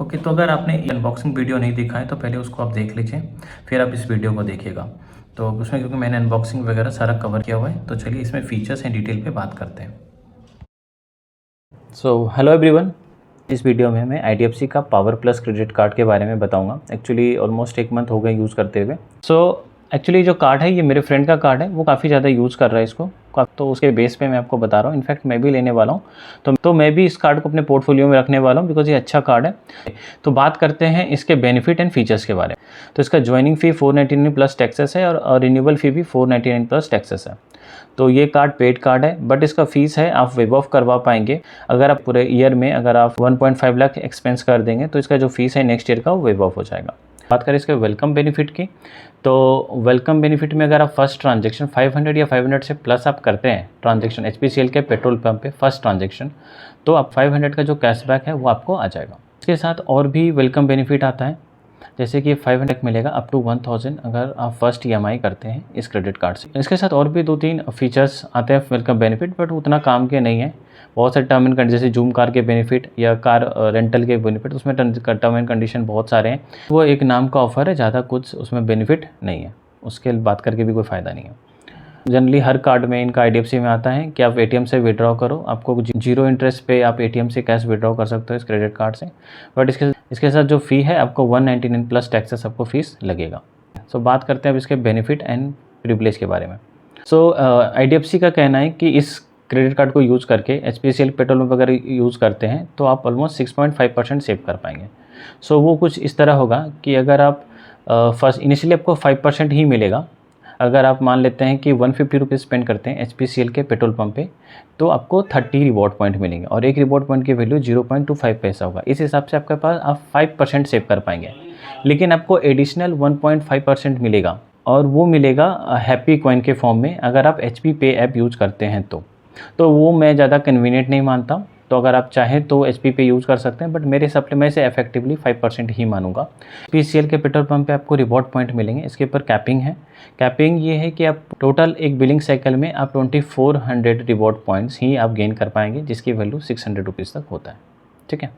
Okay, तो अगर आपने अनबॉक्सिंग वीडियो नहीं देखा है तो पहले उसको आप देख लीजिए, फिर आप इस वीडियो को देखिएगा। तो उसमें क्योंकि मैंने अनबॉक्सिंग वगैरह सारा कवर किया हुआ है, तो चलिए इसमें फीचर्स एंड डिटेल पे बात करते हैं। सो हेलो एवरीवन, इस वीडियो में मैं IDFC का पावर प्लस क्रेडिट कार्ड के बारे में बताऊंगा। एक्चुअली ऑलमोस्ट 1 मंथ हो गए यूज़ करते हुए। एक्चुअली जो कार्ड है ये मेरे फ्रेंड का कार्ड है, वो काफ़ी ज़्यादा यूज़ कर रहा है इसको, तो उसके बेस पे मैं आपको बता रहा हूँ। इनफैक्ट मैं भी लेने वाला हूँ, तो मैं भी इस कार्ड को अपने पोर्टफोलियो में रखने वाला हूँ बिकॉज ये अच्छा कार्ड है। तो बात करते हैं इसके बेनिफिट एंड फीचर्स के बारे में। तो इसका ज्वाइनिंग फ़ी 499 प्लस टैक्सेस है और रिन्यूअल फ़ी भी 499 प्लस टैक्सेस है। तो ये कार्ड पेड कार्ड है, बट इसका फ़ीस है आप वेव ऑफ करवा पाएंगे। अगर आप पूरे ईयर में अगर आप 1.5 लाख एक्सपेंस कर देंगे तो इसका जो फीस है नेक्स्ट ईयर का वो वेव ऑफ हो जाएगा। बात करें इसके वेलकम बेनिफिट की, तो वेलकम बेनिफिट में अगर आप फर्स्ट ट्रांजेक्शन 500 या 500 से प्लस आप करते हैं ट्रांजेक्शन HPCL के पेट्रोल पंप पे फर्स्ट ट्रांजेक्शन, तो आप 500 का जो कैशबैक है वो आपको आ जाएगा। इसके साथ और भी वेलकम बेनिफिट आता है, जैसे कि 500 मिलेगा अप टू 1000 अगर आप फर्स्ट EMI करते हैं इस क्रेडिट कार्ड से। इसके साथ और भी 2-3 फीचर्स आते हैं वेलकम बेनिफिट, बट उतना काम के नहीं है। बहुत सारे टर्म एंड कंडीशन, जैसे जूम कार के बेनिफिट या कार रेंटल के बेनिफिट, उसमें टर्म एंड कंडीशन बहुत सारे हैं। वो एक नाम का ऑफर है, ज़्यादा कुछ उसमें बेनिफिट नहीं है, उसके बात करके भी कोई फ़ायदा नहीं है। जनरली हर कार्ड में इनका IDFC में आता है कि आप ATM से विड्रॉ करो, आपको जीरो इंटरेस्ट पे आप ATM से कैश विड्रॉ कर सकते हो इस क्रेडिट कार्ड से। बट इसके साथ जो फ़ी है आपको 199 प्लस टैक्सेस आपको फ़ीस लगेगा। बात करते हैं अब इसके बेनिफिट एंड प्रिविलेज के बारे में। IDFC का कहना है कि इस क्रेडिट कार्ड को यूज़ करके HPCL पेट्रोल पंप वगैरह यूज़ करते हैं तो आप ऑलमोस्ट 6.5% सेव कर पाएंगे। वो कुछ इस तरह होगा कि अगर आप फर्स्ट इनिशियली आपको 5% ही मिलेगा। अगर आप मान लेते हैं कि 150 रुपीज़ स्पेंड करते हैं HPCL के पेट्रोल पंप पे, तो आपको 30 रिवॉर्ड पॉइंट मिलेंगे और एक रिवॉर्ड पॉइंट की वैल्यू 0.25 पैसा होगा। इस हिसाब से आपके पास आप 5% सेव कर पाएंगे, लेकिन आपको एडिशनल 1.5% मिलेगा और वो मिलेगा हैप्पी कॉइन के फॉर्म में अगर आप HP पे ऐप यूज़ करते हैं तो वो मैं ज़्यादा कन्वीनियंट नहीं मानता। तो अगर आप चाहें तो HP पे यूज़ कर सकते हैं, बट मेरे हिसाब से मैं इसे इफेक्टिवली 5% ही मानूंगा। HPCL के पेट्रोल पंप पे आपको रिवॉर्ड पॉइंट मिलेंगे। इसके ऊपर कैपिंग है। कैपिंग ये है कि आप टोटल एक बिलिंग साइकिल में आप 2400 रिवॉर्ड पॉइंट्स ही आप गेन कर पाएंगे, जिसकी वैल्यू 600 रुपीज़ तक होता है। ठीक है,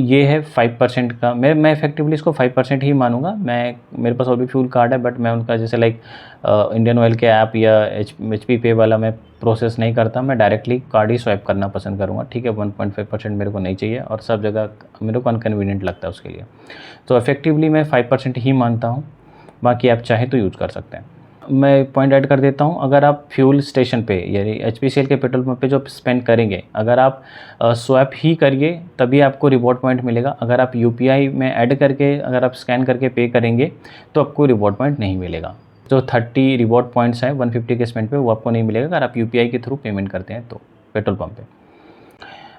ये है 5% का। मैं इफेक्टिवली इसको 5% ही मानूंगा। मेरे पास और भी फ्यूल कार्ड है, बट मैं उनका जैसे लाइक इंडियन ऑयल के ऐप या HP पे वाला मैं प्रोसेस नहीं करता। मैं डायरेक्टली कार्ड ही स्वाइप करना पसंद करूँगा। ठीक है, 1.5% मेरे को नहीं चाहिए और सब जगह मेरे को अनकन्वीनियंट लगता है उसके लिए। तो इफेक्टिवली मैं 5% ही मानता हूँ, बाकी आप चाहें तो यूज़ कर सकते हैं। मैं पॉइंट ऐड कर देता हूँ, अगर आप फ्यूल स्टेशन पे यानी HPCL के पेट्रोल पंप पे जो स्पेंड करेंगे, अगर आप स्वैप ही करिए तभी आपको रिवॉर्ड पॉइंट मिलेगा। अगर आप UPI में ऐड करके अगर आप स्कैन करके पे करेंगे तो आपको रिवॉर्ड पॉइंट नहीं मिलेगा। जो 30 रिवॉर्ड पॉइंट्स हैं 150 के स्पेंड पे, वो आपको नहीं मिलेगा अगर आप UPI के थ्रू पेमेंट करते हैं तो पेट्रोल पंप पे।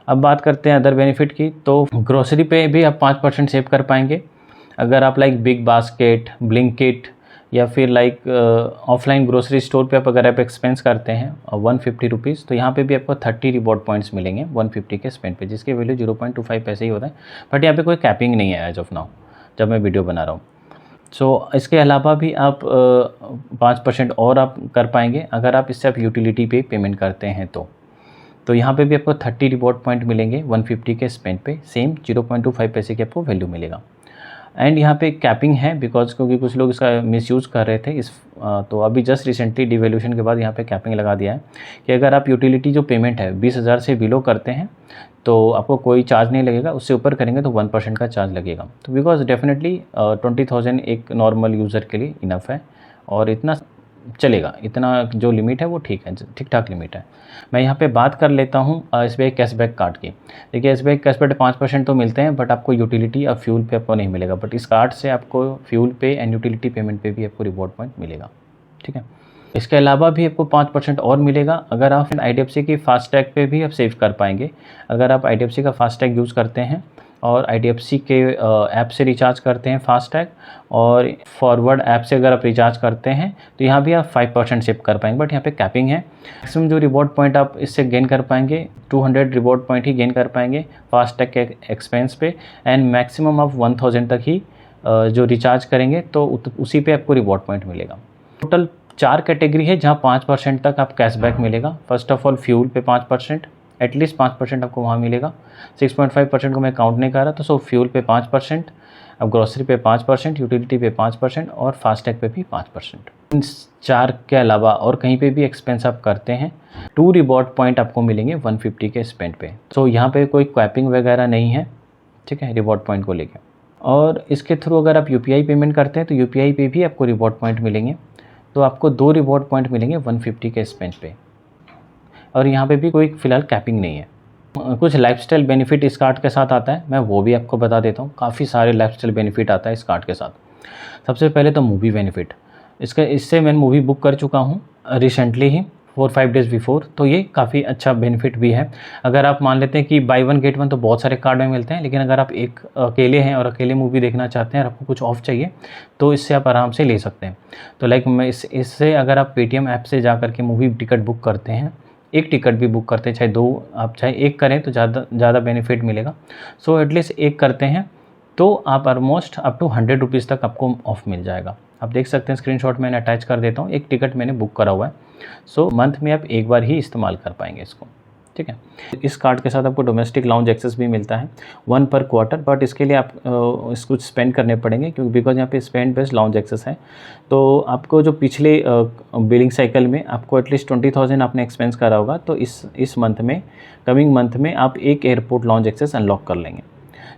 अब बात करते हैं अदर बेनिफिट की, तो ग्रोसरी पे भी आप 5% सेव कर पाएंगे। अगर आप लाइक बिग बास्केट, ब्लिंकिट या फिर लाइक ऑफलाइन ग्रोसरी स्टोर पे अगर आप एक्सपेंस करते हैं 150 रुपीज़, तो यहाँ पे भी आपको 30 रिवॉर्ड पॉइंट्स मिलेंगे 150 के स्पेंड पे, जिसकी वैल्यू 0.25 पैसे ही होता है। बट यहाँ पे कोई कैपिंग नहीं है एज ऑफ नाउ जब मैं वीडियो बना रहा हूँ। इसके अलावा भी आप 5% और आप कर पाएंगे अगर आप इससे आप यूटिलिटी पे पेमेंट करते हैं तो यहाँ पे भी आपको 30 रिवॉर्ड पॉइंट मिलेंगे 150 के स्पेंड पे, सेम 0.25 पैसे की आपको वैल्यू मिलेगा। एंड यहाँ पे कैपिंग है क्योंकि कुछ लोग इसका मिसयूज़ कर रहे थे तो अभी जस्ट रिसेंटली डिवैल्यूएशन के बाद यहाँ पे कैपिंग लगा दिया है कि अगर आप यूटिलिटी जो पेमेंट है 20,000 से बिलो करते हैं तो आपको कोई चार्ज नहीं लगेगा, उससे ऊपर करेंगे तो 1% का चार्ज लगेगा। तो बिकॉज डेफिनेटली 20,000 एक नॉर्मल यूज़र के लिए इनफ है और इतना चलेगा, इतना जो लिमिट है वो ठीक है, ठीक ठाक लिमिट है। मैं यहाँ पे बात कर लेता हूँ SBI कैशबैक कार्ड की। देखिए SBI कैशबैक 5% तो मिलते हैं, बट आपको यूटिलिटी और फ्यूल पे आपको नहीं मिलेगा। बट इस कार्ड से आपको फ्यूल पे एंड यूटिलिटी पेमेंट पे भी आपको रिवॉर्ड पॉइंट मिलेगा। ठीक है, इसके अलावा भी आपको 5% और मिलेगा अगर आप IDFC की फास्टैग पे भी आप सेव कर पाएंगे। अगर आप IDFC का फास्टैग यूज़ करते हैं और IDFC के ऐप से रिचार्ज करते हैं फास्टैग और फॉरवर्ड ऐप से अगर आप रिचार्ज करते हैं तो यहाँ भी आप 5% सेव कर पाएंगे। बट यहाँ पे कैपिंग है। मैक्सिमम जो रिवॉर्ड पॉइंट आप इससे गेन कर पाएंगे 200 रिवॉर्ड पॉइंट ही गेन कर पाएंगे फास्टैग के एक्सपेंस पे, एंड मैक्सिमम आप 1000 तक ही जो रिचार्ज करेंगे तो उसी पे आपको रिवॉर्ड पॉइंट मिलेगा। टोटल 4 कैटेगरी है जहाँ 5% तक आप कैशबैक मिलेगा। फर्स्ट ऑफ ऑल फ्यूल पे 5%, एटलीस्ट 5% आपको वहाँ मिलेगा। 6.5% को मैं काउंट नहीं कर रहा, तो सो फ्यूल पे 5%, अब ग्रॉसरी पे 5%, यूटिलिटी पे 5% और फास्टैग पे भी 5%। इन 4 के अलावा और कहीं पे भी एक्सपेंस आप करते हैं 2 रिवॉर्ड पॉइंट आपको मिलेंगे 150 के स्पेंड पे। सो यहाँ पे कोई कैपिंग वगैरह नहीं है, ठीक है, रिवॉर्ड पॉइंट को लेकर। और इसके थ्रू अगर आप यूपीआई पेमेंट करते हैं तो यूपीआई पे भी आपको रिवॉर्ड पॉइंट मिलेंगे। तो आपको 2 रिवॉर्ड पॉइंट मिलेंगे 150 के स्पेंड पे। और यहाँ पे भी कोई फ़िलहाल कैपिंग नहीं है। कुछ लाइफस्टाइल बेनिफिट इस कार्ड के साथ आता है, मैं वो भी आपको बता देता हूँ। काफ़ी सारे लाइफस्टाइल बेनिफिट आता है इस कार्ड के साथ। सबसे पहले तो मूवी बेनिफिट, इससे मैं मूवी बुक कर चुका हूँ रिसेंटली ही 4-5 डेज़ बिफोर, तो ये काफ़ी अच्छा बेनिफिट भी है। अगर आप मान लेते हैं कि बाय 1 गेट 1 तो बहुत सारे कार्ड में मिलते हैं, लेकिन अगर आप एक अकेले हैं और अकेले मूवी देखना चाहते हैं और आपको कुछ ऑफ चाहिए तो इससे आप आराम से ले सकते हैं। तो लाइक मैं इससे अगर आप पेटीएम ऐप से जा कर के मूवी टिकट बुक करते हैं, एक टिकट भी बुक करते हैं, चाहे 2 आप चाहे 1 करें तो ज़्यादा बेनिफिट मिलेगा। सो एटलीस्ट 1 करते हैं तो आप ऑलमोस्ट अप टू 100 रुपीज़ तक आपको ऑफ मिल जाएगा। आप देख सकते हैं, स्क्रीनशॉट मैंने अटैच कर देता हूँ, 1 टिकट मैंने बुक करा हुआ है। सो मंथ में आप एक बार ही इस्तेमाल कर पाएंगे इसको, ठीक है। इस कार्ड के साथ आपको डोमेस्टिक लाउंज एक्सेस भी मिलता है 1 पर क्वार्टर, बट इसके लिए आप इसको स्पेंड करने पड़ेंगे, क्योंकि बिकॉज यहाँ पे स्पेंड बेस्ड लाउंज एक्सेस है। तो आपको जो पिछले बिलिंग साइकिल में आपको एटलीस्ट 20,000 आपने एक्सपेंस करा होगा, तो इस मंथ में, कमिंग मंथ में आप 1 एयरपोर्ट लाउंज एक्सेस अनलॉक कर लेंगे।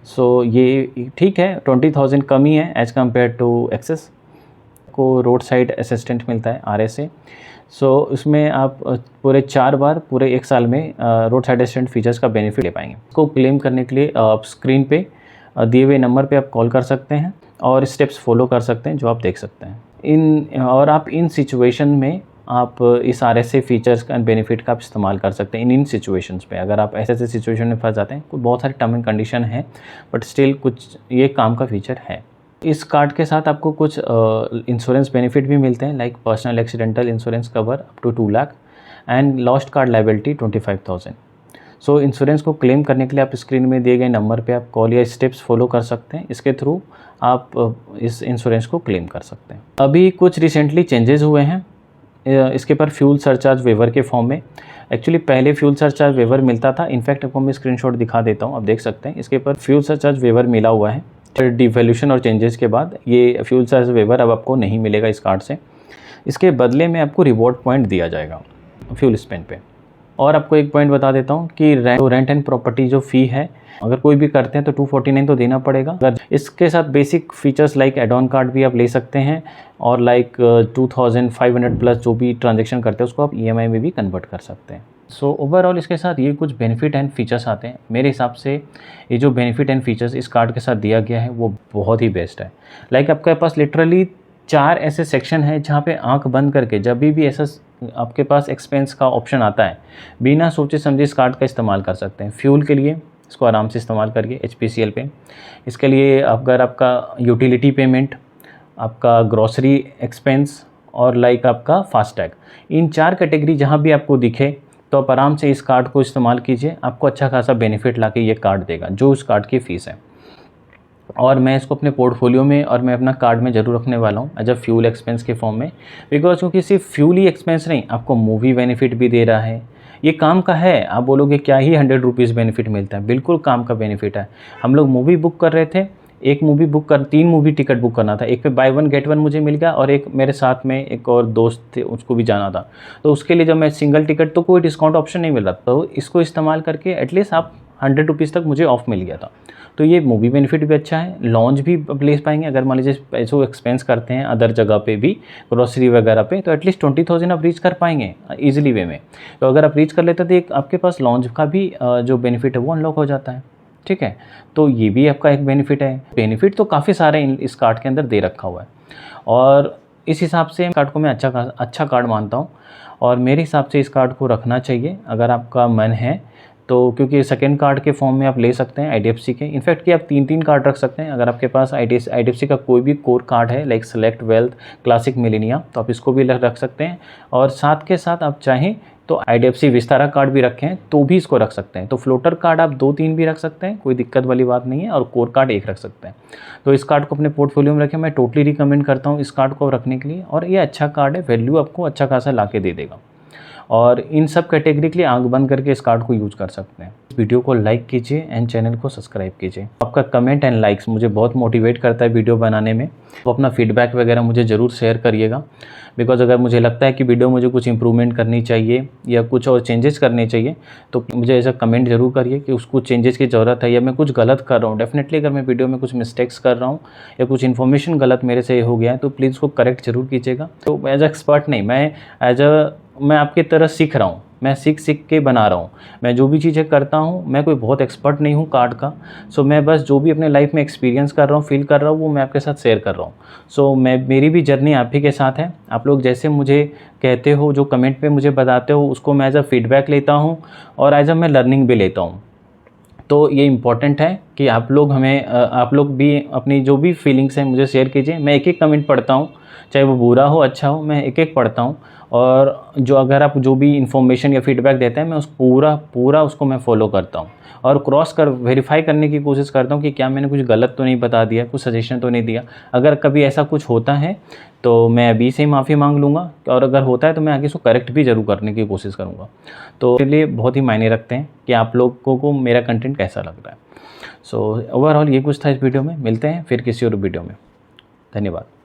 सो ये ठीक है, 20,000 कम ही है एज़ कम्पेयर टू एक्सेस। को रोड साइड असिस्टेंट मिलता है RSA। सो उसमें आप पूरे 4 बार पूरे 1 साल में रोड साइड असिस्टेंट फीचर्स का बेनिफिट ले पाएंगे। इसको क्लेम करने के लिए आप स्क्रीन पे दिए हुए नंबर पे आप कॉल कर सकते हैं और स्टेप्स फॉलो कर सकते हैं जो आप देख सकते हैं। और आप इन सिचुएशन में आप इस RSA फीचर्स का बेनिफिट का आप इस्तेमाल कर सकते हैं इन सिचुएशंस पे। अगर आप ऐसे सिचुएशन में फंस जाते हैं, कोई बहुत सारे टर्म एंड कंडीशन है, बट स्टिल कुछ ये काम का फीचर है। इस कार्ड के साथ आपको कुछ इंश्योरेंस बेनिफिट भी मिलते हैं, like personal accidental insurance cover up to 2 lakh and lost card liability 25,000। So insurance को क्लेम करने के लिए आप स्क्रीन में दिए गए नंबर पे आप कॉल या स्टेप्स फॉलो कर सकते हैं। इसके थ्रू आप इस इंश्योरेंस को क्लेम कर सकते हैं। अभी कुछ रिसेंटली चेंजेस हुए हैं इसके पर फ्यूल सरचार्ज वेवर के फॉर्म में। एक्चुअली पहले फ्यूल सरचार्ज वेवर मिलता था, इनफैक्ट आपको मैं स्क्रीनशॉट दिखा देता हूँ, आप देख सकते हैं। इसके पर फ्यूल सरचार्ज वेवर मिला हुआ है। डिवैल्यूएशन और चेंजेस के बाद ये फ्यूल सरचार्ज वेवर अब आपको नहीं मिलेगा इस कार्ड से। इसके बदले में आपको रिवॉर्ड पॉइंट दिया जाएगा फ्यूल स्पेंड पे। और आपको एक पॉइंट बता देता हूँ कि रेंट एंड प्रॉपर्टी जो फ़ी है, अगर कोई भी करते हैं तो 249 तो देना पड़ेगा। अगर इसके साथ basic features like add on card भी आप ले सकते हैं, और लाइक 2500 प्लस जो भी ट्रांजेक्शन करते हैं उसको आप EMI में भी कन्वर्ट कर सकते हैं। सो ओवरऑल इसके साथ ये कुछ बेनिफिट एंड फीचर्स आते हैं। मेरे हिसाब से ये जो बेनिफिट एंड फीचर्स इस कार्ड के साथ दिया गया है वो बहुत ही बेस्ट है। लाइक आपके पास लिटरली 4 ऐसे सेक्शन है जहाँ पे आंख बंद करके जब भी ऐसा आपके पास एक्सपेंस का ऑप्शन आता है, बिना सोचे समझे इस कार्ड का इस्तेमाल कर सकते हैं। फ्यूल के लिए इसको आराम से इस्तेमाल करिए HPCL पे। इसके लिए अगर आपका यूटिलिटी पेमेंट, आपका ग्रॉसरी एक्सपेंस और लाइक आपका फास्टैग, इन 4 कैटेगरी जहाँ भी आपको दिखे तो आप आराम से इस कार्ड को इस्तेमाल कीजिए। आपको अच्छा खासा बेनिफिट लाके ये कार्ड देगा जो उस कार्ड की फ़ीस है। और मैं इसको अपने पोर्टफोलियो में और मैं अपना कार्ड में ज़रूर रखने वाला हूँ एज अ फ्यूल एक्सपेंस के फॉर्म में, बिकॉज क्योंकि सिर्फ फ्यूल ही एक्सपेंस नहीं, आपको मूवी बेनिफिट भी दे रहा है। ये काम का है। आप बोलोगे क्या ही 100 रुपीज़ बेनिफिट मिलता है, बिल्कुल काम का बेनिफिट है। हम लोग मूवी बुक कर रहे थे, 3 मूवी टिकट बुक करना था, एक पे बाय 1 गेट 1 मुझे मिल गया, और एक मेरे साथ में एक और दोस्त थे उसको भी जाना था, तो उसके लिए जब मैं सिंगल टिकट, तो कोई डिस्काउंट ऑप्शन नहीं मिल रहा, तो इसको इस्तेमाल करके एटलीस्ट आप 100 रुपीज़ तक मुझे ऑफ मिल गया था। तो ये मूवी बेनिफिट भी अच्छा है। लॉन्च भी अब ले पाएंगे अगर मान लीजिए पैसों एक्सपेंस करते हैं अदर जगह पे भी, ग्रोसरी वगैरह पे, तो एटलीस्ट 20,000 आप रीच कर पाएंगे ईजिली वे में। तो अगर आप रीच कर लेते तो एक आपके पास लॉन्च का भी जो बेनिफिट है वो अनलॉक हो जाता है, ठीक है। तो ये भी आपका एक बेनिफिट है। बेनिफिट तो काफ़ी सारे इस कार्ड के अंदर दे रखा हुआ है, और इस हिसाब से कार्ड को मैं अच्छा कार्ड मानता हूँ, और मेरे हिसाब से इस कार्ड को रखना चाहिए अगर आपका मन है तो, क्योंकि सेकंड कार्ड के फॉर्म में आप ले सकते हैं IDFC के। इनफैक्ट कि आप 3 कार्ड रख सकते हैं। अगर आपके पास IDFC का कोई भी कोर कार्ड है like select, wealth, classic, millennia, तो आप इसको भी रख सकते हैं। और साथ के साथ आप चाहें तो IDFC विस्तारा कार्ड भी रखें तो भी इसको रख सकते हैं। तो फ्लोटर कार्ड आप 2-3 भी रख सकते हैं, कोई दिक्कत वाली बात नहीं है, और कोर कार्ड 1 रख सकते हैं। तो इस कार्ड को अपने पोर्टफोलियो में रखें। मैं टोटली रिकमेंड करता हूँ इस कार्ड को रखने के लिए, और ये अच्छा कार्ड है, वैल्यू आपको अच्छा खासा ला के दे देगा। और इन सब कैटेगरी के लिए आंख बंद करके इस कार्ड को यूज़ कर सकते हैं। इस वीडियो को लाइक कीजिए एंड चैनल को सब्सक्राइब कीजिए। आपका कमेंट एंड लाइक्स मुझे बहुत मोटिवेट करता है वीडियो बनाने में। तो अपना फीडबैक वगैरह मुझे ज़रूर शेयर करिएगा, बिकॉज़ अगर मुझे लगता है कि वीडियो मुझे कुछ इंप्रूवमेंट करनी चाहिए या कुछ और चेंजेस करने चाहिए तो मुझे ऐसा कमेंट ज़रूर करिए कि उसको चेंजेस की ज़रूरत है या मैं कुछ गलत कर रहा हूँ। डेफिनेटली अगर मैं वीडियो में कुछ मिस्टेक्स कर रहा हूँ या कुछ इन्फॉर्मेशन गलत मेरे से हो गया है तो प्लीज़ उसको करेक्ट ज़रूर कीजिएगा। तो एज एक्सपर्ट नहीं, मैं आपकी तरह सीख रहा हूँ, मैं सीख के बना रहा हूँ। मैं जो भी चीज़ें करता हूँ, मैं कोई बहुत एक्सपर्ट नहीं हूँ कार्ड का। सो मैं बस जो भी अपने लाइफ में एक्सपीरियंस कर रहा हूँ, फील कर रहा हूँ, वो मैं आपके साथ शेयर कर रहा हूँ। सो मेरी भी जर्नी आप ही के साथ है। आप लोग जैसे मुझे कहते हो, जो कमेंट पे मुझे बताते हो, उसको मैं एज अ फीडबैक लेता हूँ और एज अ मैं लर्निंग भी लेता हूँ। तो ये इम्पॉर्टेंट है कि आप लोग भी अपनी जो भी फीलिंग्स हैं मुझे शेयर कीजिए। मैं एक-एक कमेंट पढ़ता हूँ, चाहे वो बुरा हो, अच्छा हो, मैं एक-एक पढ़ता हूँ और अगर आप जो भी इन्फॉर्मेशन या फीडबैक देते हैं, मैं पूरा उसको मैं फ़ॉलो करता हूँ और वेरीफ़ाई करने की कोशिश करता हूँ कि क्या मैंने कुछ गलत तो नहीं बता दिया, कुछ सजेशन तो नहीं दिया। अगर कभी ऐसा कुछ होता है तो मैं अभी से ही माफ़ी माँग लूँगा और अगर होता है तो मैं आगे इसको करेक्ट भी ज़रूर करने की कोशिश करूँगा। तो इसके लिए बहुत ही मायने रखते हैं कि आप लोगों को मेरा कंटेंट कैसा लग रहा है। सो ओवरऑल ये कुछ था इस वीडियो में। मिलते हैं फिर किसी और वीडियो में। धन्यवाद।